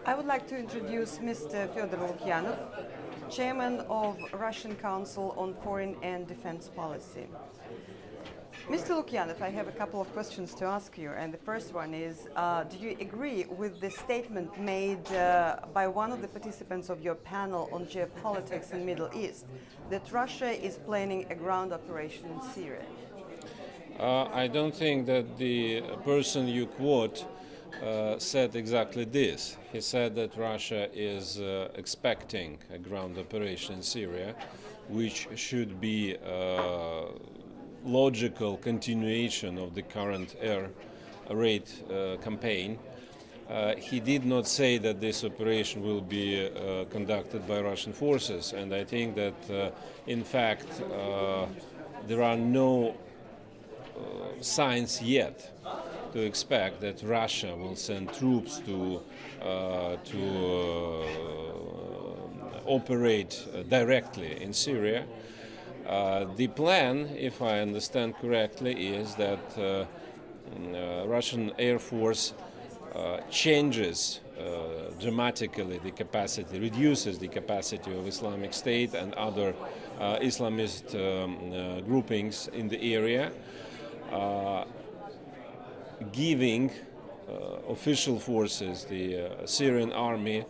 I would like to introduce Mr. Fyodor Lukyanov, Chairman of Russian Council on Foreign and Defense Policy. Mr. Lukyanov, I have a couple of questions to ask you, and the first one is, do you agree with the statement made by one of the participants of your panel on geopolitics in Middle East, that Russia is planning a ground operation in Syria? I don't think that the person you quote said exactly this. He said that Russia is expecting a ground operation in Syria, which should be a logical continuation of the current air raid campaign. He did not say that this operation will be conducted by Russian forces, and I think that in fact there are no signs yet to expect that Russia will send troops to operate directly in Syria. The plan, if I understand correctly, is that Russian Air Force changes dramatically the capacity, reduces the capacity of Islamic State and other Islamist groupings in the area, giving official forces, the Syrian army,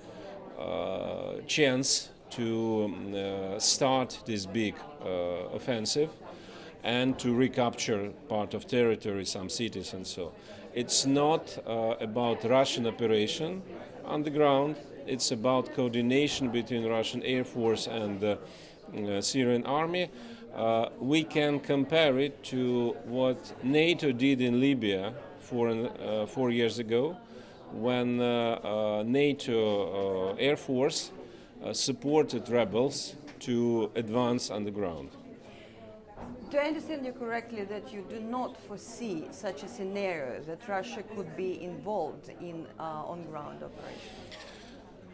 chance to start this big offensive and to recapture part of territory, some cities and so. It's not about Russian operation on the ground, it's about coordination between Russian Air Force and the Syrian army. We can compare it to what NATO did in Libya 4 years ago, when NATO Air Force supported rebels to advance on the ground. Do I understand you correctly that you do not foresee such a scenario that Russia could be involved in on-ground operation?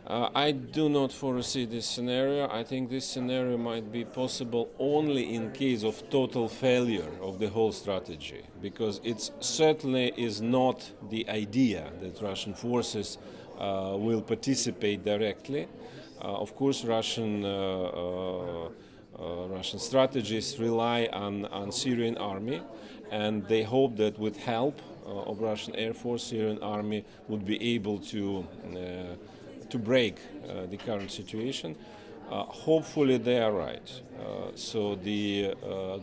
I do not foresee this scenario. I think this scenario might be possible only in case of total failure of the whole strategy, because it certainly is not the idea that Russian forces will participate directly. Of course, Russian strategists rely on Syrian army, and they hope that with help of Russian Air Force, Syrian army would be able to break the current situation. Hopefully they are right. So the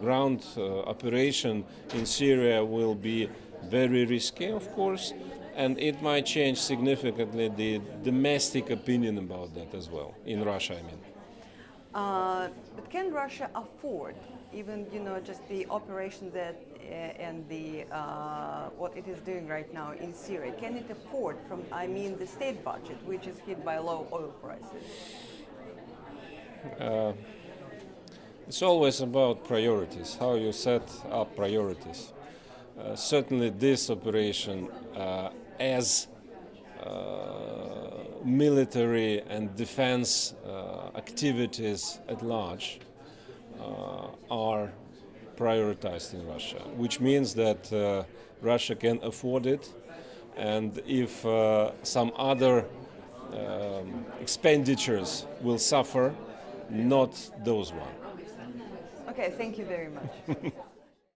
ground operation in Syria will be very risky, of course, and it might change significantly the domestic opinion about that as well, in Russia, I mean. But can Russia afford even, just the operation that and the what it is doing right now in Syria? Can it afford the state budget, which is hit by low oil prices? It's always about priorities, how you set up priorities. Certainly this operation as military and defense activities at large are prioritized in Russia, which means that Russia can afford it, and if some other expenditures will suffer, not those ones. Okay, thank you very much.